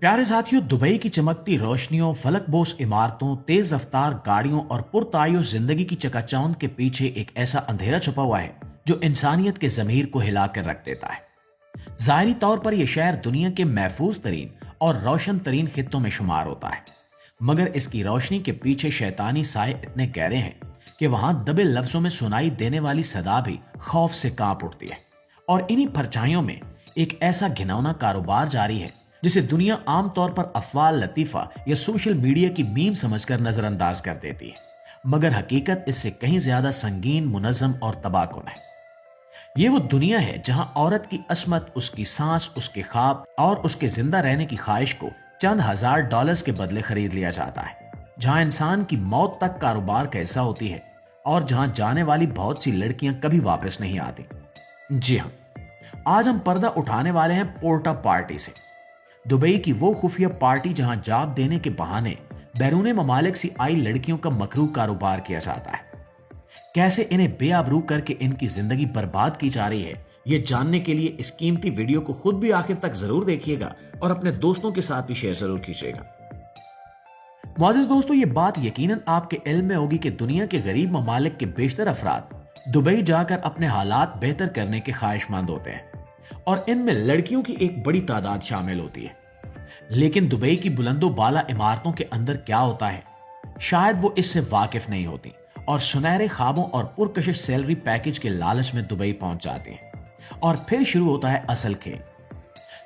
प्यारे साथियों, दुबई की चमकती रोशनियों, फलकबोस इमारतों, तेज रफ्तार गाड़ियों और पुरतायुश जिंदगी की चकाचौंध के पीछे एक ऐसा अंधेरा छुपा हुआ है जो इंसानियत के जमीर को हिला कर रख देता है। ज़ाहिरी तौर पर यह शहर दुनिया के महफूज तरीन और रोशन तरीन खित्तों में शुमार होता है, मगर इसकी रोशनी के पीछे शैतानी साए इतने गहरे हैं कि वहां दबे लफ्जों में सुनाई देने वाली सदा भी खौफ से कांप उठती है। और इन्हीं परछाइयों में एक ऐसा घिनौना कारोबार जारी है जिसे दुनिया आमतौर पर अफवाह लतीफा या सोशल मीडिया की मीम समझकर नजरअंदाज कर देती है, मगर हकीकत इससे कहीं ज्यादा संगीन, मुनज़्ज़म और तबाहकुन है। ये वो दुनिया है जहां औरत की असमत, उसकी सांस, उसके ख्वाब और उसके जिंदा रहने की ख्वाहिश को चंद हजार डॉलर्स के बदले खरीद लिया जाता है, जहां इंसान की मौत तक कारोबार का हिस्सा होती है और जहां जाने वाली बहुत सी लड़कियां कभी वापस नहीं आती। जी हाँ, आज हम पर्दा उठाने वाले हैं पोर्टा पार्टी से, दुबई की वो खुफिया पार्टी जहां जाब देने के बहाने बैरून ममालिक से आई लड़कियों का मकरू कारोबार किया जाता है। कैसे इन्हें बेआबरू करके इनकी जिंदगी बर्बाद की जा रही है, ये जानने के लिए इस कीमती वीडियो को खुद भी आखिर तक जरूर देखिएगा और अपने दोस्तों के साथ भी शेयर जरूर कीजिएगा। मुआज़िज़ दोस्तों, ये बात यकीनन आपके इल्म में होगी कि दुनिया के गरीब ममालिक के बेशतर अफराद दुबई जाकर अपने हालात बेहतर करने के ख्वाहिशमंद होते हैं और इनमें लड़कियों की एक बड़ी तादाद शामिल होती है। लेकिन दुबई की बुलंदो बाला इमारतों के अंदर क्या होता है, शायद वो इससे वाकिफ नहीं होती और सुनहरे ख्वाबों और पुरकशिश सैलरी पैकेज के लालच में दुबई पहुंच जाते हैं। और फिर शुरू होता है असल खेल।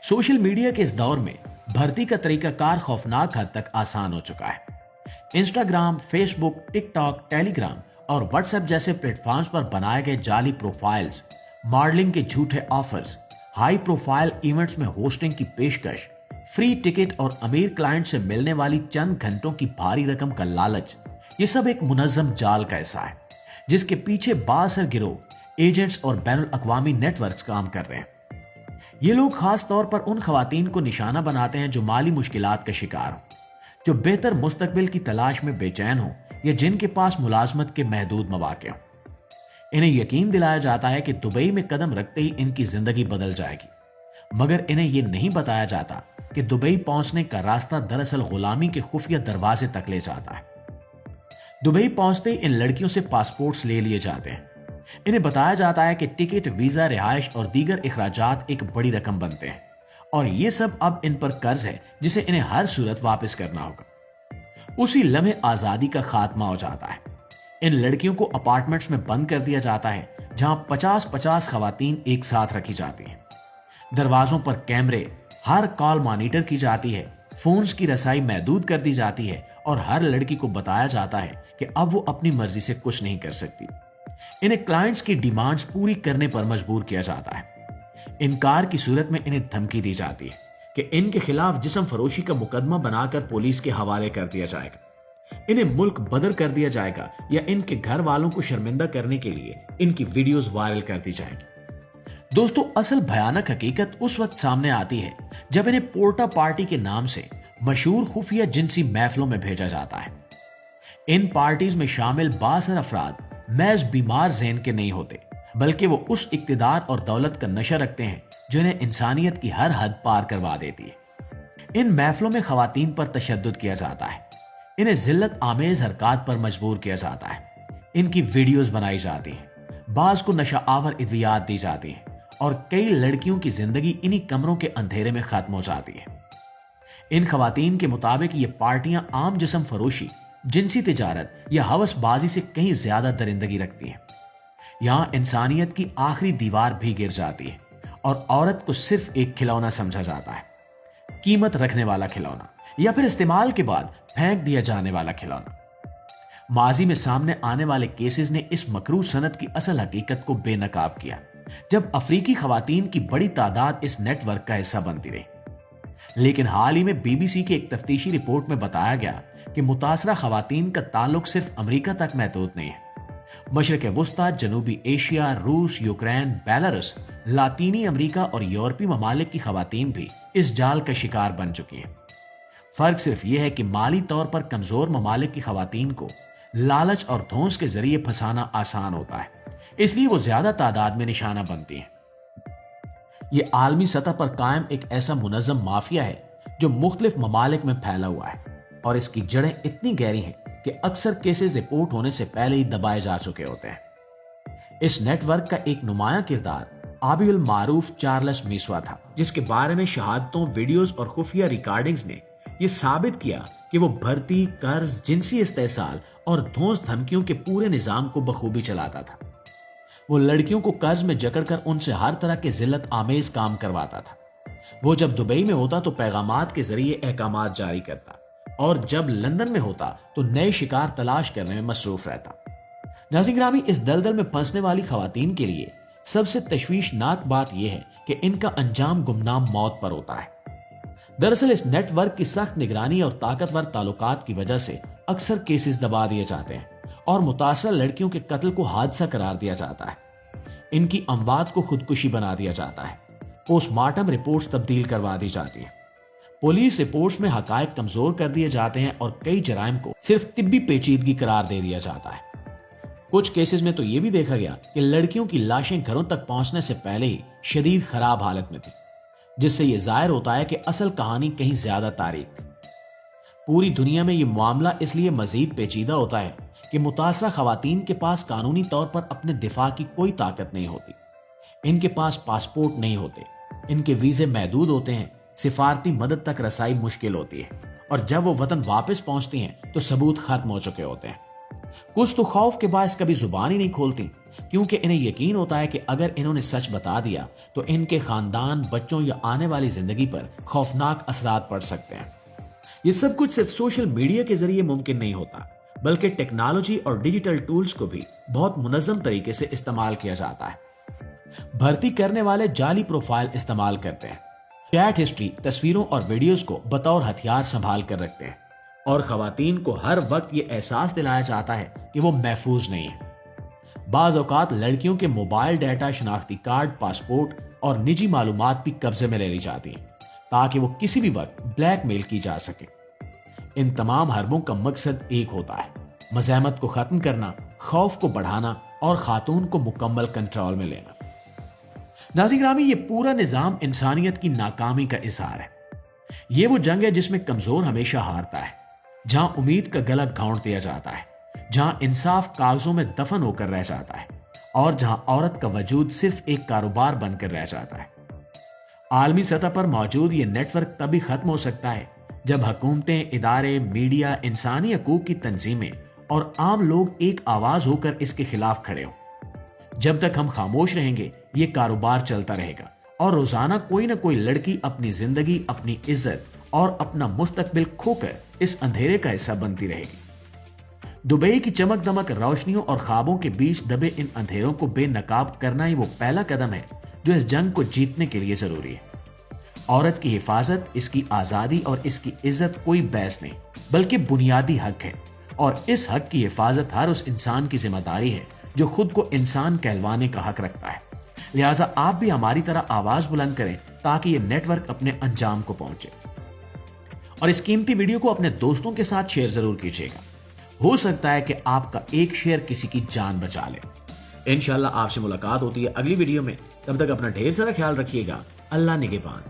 सोशल मीडिया के इस दौर में भर्ती का तरीकाकार खौफनाक हद तक आसान हो चुका है। इंस्टाग्राम, फेसबुक, टिकटॉक, टेलीग्राम और व्हाट्सएप जैसे प्लेटफॉर्म्स पर बनाए गए जाली प्रोफाइल्स, मॉडलिंग के झूठे ऑफर्स, हाई प्रोफाइल इवेंट्स में होस्टिंग की पेशकश, फ्री टिकट और अमीर क्लाइंट से मिलने वाली चंद घंटों की भारी रकम का लालच, ये सब एक मुनज़्ज़म जाल का हिस्सा है जिसके पीछे बासर गिरोह, एजेंट्स और बैनुल अक़वामी नेटवर्क्स काम कर रहे हैं। ये लोग खास तौर पर उन खवातीन को निशाना बनाते हैं जो माली मुश्किलात का शिकार हो, जो बेहतर मुस्तकबिल की तलाश में बेचैन हो या जिनके पास मुलाजमत के महदूद मौक़े हों। इन्हें यकीन दिलाया जाता है कि दुबई में कदम रखते ही इनकी जिंदगी बदल जाएगी, मगर इन्हें यह नहीं बताया जाता कि दुबई पहुंचने का रास्ता दरअसल गुलामी के खुफिया दरवाजे तक ले जाता है। दुबई पहुंचते इन लड़कियों से पासपोर्ट्स ले लिए जाते हैं। इन्हें बताया जाता है कि टिकट, वीजा, रिहाइश और दीगर इखराजात एक बड़ी रकम बनते हैं और ये सब अब इन पर कर्ज है जिसे इन्हें हर सूरत वापस करना होगा। उसी लम्हे आजादी का खात्मा हो जाता है। इन लड़कियों को अपार्टमेंट्स में बंद कर दिया जाता है जहां 50-50 खवातीन एक साथ रखी जाती हैं। दरवाजों पर कैमरे, हर कॉल मॉनिटर की जाती है, फोन्स की रसाई महदूद कर दी जाती है और हर लड़की को बताया जाता है कि अब वो अपनी मर्जी से कुछ नहीं कर सकती। इन्हें क्लाइंट्स की डिमांड्स पूरी करने पर मजबूर किया जाता है। इनकार की सूरत में इन्हें धमकी दी जाती है कि इनके खिलाफ जिस्म फरोशी का मुकदमा बनाकर पुलिस के हवाले कर दिया जाएगा, इन्हें मुल्क बदर कर दिया जाएगा या इनके घर वालों को शर्मिंदा करने के लिए इनकी वीडियोस वायरल कर दी जाएगी। दोस्तों, असल भयानक हकीकत उस वक्त सामने आती है जब इन्हें पोर्टा पार्टी के नाम से मशहूर खुफिया जिनसी महफिलों में भेजा जाता है। इन पार्टीज में शामिल बासर अफराद महज बीमार ज़हन के नहीं होते, बल्कि वो उस इक्तिदार और दौलत का नशा रखते हैं जो इन्हें इंसानियत की हर हद पार करवा देती है। इन महफिलों में खवातीन पर तशद्दुद किया जाता है, इन्हें जिल्लत आमेज हरकत पर मजबूर किया जाता है, इनकी वीडियोस बनाई जाती हैं, बाज को नशा आवर इद्वियात दी जाती हैं और कई लड़कियों की जिंदगी इन्हीं कमरों के अंधेरे में खत्म हो जाती है। इन खवातीन के मुताबिक ये पार्टियां आम जिस्म फरोशी, जिनसी तिजारत या हवसबाजी से कहीं ज्यादा दरिंदगी रखती हैं। यहां इंसानियत की आखिरी दीवार भी गिर जाती है और औरत को सिर्फ एक खिलौना समझा जाता है, कीमत रखने वाला खिलौना या फिर इस्तेमाल के बाद फेंक दिया जाने वाला खिलौना। माजी में सामने आने वाले केसेस ने इस मकरू सनत की असल हकीकत को बेनकाब किया, जब अफ्रीकी खवातीन की बड़ी तादाद इस नेटवर्क का हिस्सा बनती रही। लेकिन हाल ही में बीबीसी की एक तफ्तीशी रिपोर्ट में बताया गया कि मुतासरा खवातीन का ताल्लुक सिर्फ अमेरिका तक महदूद नहीं है। मशरक़ वस्ता, जनूबी एशिया, रूस, यूक्रेन, बेलारूस, लातीनी अमेरिका और यूरोपीय ममालिक की खवातीन भी इस जाल का शिकार बन चुकी हैं। फर्क सिर्फ यह है कि माली तौर पर कमजोर ममालिक की खवातीन को लालच और धौंस के जरिए फंसाना आसान होता है, इसलिए वो ज्यादा तादाद में निशाना बनती हैं। ये आलमी सतह पर कायम एक ऐसा मुनज़्ज़म माफिया है جو مختلف ممالک میں پھیلا ہوا ہے اور اس کی جڑیں اتنی گہری ہیں کہ اکثر کیسز رپورٹ ہونے سے پہلے ہی دبائے جا چکے ہوتے ہیں۔ اس نیٹ ورک کا ایک نمایاں کردار آبی المعروف چارلس میسوا تھا، جس کے بارے میں شہادتوں، ویڈیوز اور خفیہ ریکارڈنگز نے یہ ثابت کیا کہ وہ بھرتی، قرض، جنسی استحصال اور دھونس دھمکیوں کے پورے نظام کو بخوبی چلاتا تھا۔ وہ لڑکیوں کو قرض میں جکڑ کر ان سے ہر طرح کے ذلت آمیز کام کرواتا تھا۔ وہ جب دبئی میں ہوتا تو پیغامات کے ذریعے احکامات جاری کرتا اور جب لندن میں ہوتا تو نئے شکار تلاش کرنے میں مصروف رہتا۔ ناظرین گرامی، اس دلدل میں پھنسنے والی خواتین کے لیے سب سے تشویشناک بات یہ ہے کہ ان کا انجام گمنام موت پر ہوتا ہے۔ دراصل اس نیٹ ورک کی سخت نگرانی اور طاقتور تعلقات کی وجہ سے اکثر کیسز دبا دیے جاتے ہیں اور متاثرہ لڑکیوں کے قتل کو حادثہ قرار دیا جاتا ہے۔ ان کی اموات کو خودکشی بنا دیا جاتا ہے۔ پوسٹ مارٹم رپورٹس تبدیل کروا دی جاتی ہیں۔ پولیس رپورٹس میں حقائق کمزور کر دیے جاتے ہیں اور کئی جرائم کو صرف طبی پیچیدگی قرار دے دیا جاتا ہے۔ کچھ کیسز میں تو یہ بھی دیکھا گیا کہ لڑکیوں کی لاشیں گھروں تک پہنچنے سے پہلے ہی شدید خراب حالت میں تھی، جس سے یہ ظاہر ہوتا ہے کہ اصل کہانی کہیں زیادہ تاریک تھی۔ پوری دنیا میں یہ معاملہ اس لیے مزید پیچیدہ ہوتا ہے کہ متاثرہ خواتین کے پاس قانونی طور پر اپنے دفاع کی کوئی طاقت نہیں ہوتی۔ ان کے پاس پاسپورٹ نہیں ہوتے، ان کے ویزے محدود ہوتے ہیں، سفارتی مدد تک رسائی مشکل ہوتی ہے، اور جب وہ وطن واپس پہنچتی ہیں تو ثبوت ختم ہو چکے ہوتے ہیں۔ کچھ تو خوف کے باعث کبھی زبان ہی نہیں کھولتی، کیونکہ انہیں یقین ہوتا ہے کہ اگر انہوں نے سچ بتا دیا تو ان کے خاندان، بچوں یا آنے والی زندگی پر خوفناک اثرات پڑ سکتے ہیں۔ یہ سب کچھ صرف سوشل میڈیا کے ذریعے ممکن نہیں ہوتا، بلکہ ٹیکنالوجی اور ڈیجیٹل ٹولز کو بھی بہت منظم طریقے سے استعمال کیا جاتا ہے۔ بھرتی کرنے والے جعلی پروفائل استعمال کرتے ہیں، چیٹ ہسٹری، تصویروں اور ویڈیوز کو بطور ہتھیار سنبھال کر رکھتے ہیں، اور خواتین کو ہر وقت یہ احساس دلایا جاتا ہے کہ وہ محفوظ نہیں ہیں۔ بعض اوقات لڑکیوں کے موبائل ڈیٹا، شناختی کارڈ، پاسپورٹ اور نجی معلومات بھی قبضے میں لے لی جاتی ہیں تاکہ وہ کسی بھی وقت بلیک میل کی جا سکے۔ ان تمام حربوں کا مقصد ایک ہوتا ہے: مزاحمت کو ختم کرنا، خوف کو بڑھانا اور خاتون کو مکمل کنٹرول میں لینا۔ ناظرین گرامی، یہ پورا نظام انسانیت کی ناکامی کا اظہار ہے۔ یہ وہ جنگ ہے جس میں کمزور ہمیشہ ہارتا ہے، جہاں امید کا گلا گھونٹ دیا جاتا ہے، جہاں انصاف کاغذوں میں دفن ہو کر رہ جاتا ہے، اور جہاں عورت کا وجود صرف ایک کاروبار بن کر رہ جاتا ہے۔ عالمی سطح پر موجود یہ نیٹ ورک تبھی ختم ہو سکتا ہے جب حکومتیں، ادارے، میڈیا، انسانی حقوق کی تنظیمیں اور عام لوگ ایک آواز ہو کر اس کے خلاف کھڑے ہوں۔ جب تک ہم خاموش رہیں گے، یہ کاروبار چلتا رہے گا اور روزانہ کوئی نہ کوئی لڑکی اپنی زندگی، اپنی عزت اور اپنا مستقبل کھو کر اس اندھیرے کا حصہ بنتی رہے گی۔ دبئی کی چمک دمک روشنیوں اور خوابوں کے بیچ دبے ان اندھیروں کو بے نقاب کرنا ہی وہ پہلا قدم ہے جو اس جنگ کو جیتنے کے لیے ضروری ہے۔ عورت کی حفاظت، اس کی آزادی اور اس کی عزت کوئی بحث نہیں، بلکہ بنیادی حق ہے، اور اس حق کی حفاظت ہر اس انسان کی ذمہ داری ہے جو خود کو انسان کہلوانے کا حق رکھتا ہے۔ لہٰذا آپ بھی ہماری طرح آواز بلند کریں تاکہ یہ نیٹ ورک اپنے انجام کو پہنچے، اور اس قیمتی ویڈیو کو اپنے دوستوں کے ساتھ شیئر ضرور کیجیے گا۔ ہو سکتا ہے کہ آپ کا ایک شیئر کسی کی جان بچا لے۔ انشاءاللہ آپ سے ملاقات ہوتی ہے اگلی ویڈیو میں، تب تک اپنا ڈھیر سارا خیال رکھیے گا۔ اللہ نگہبان۔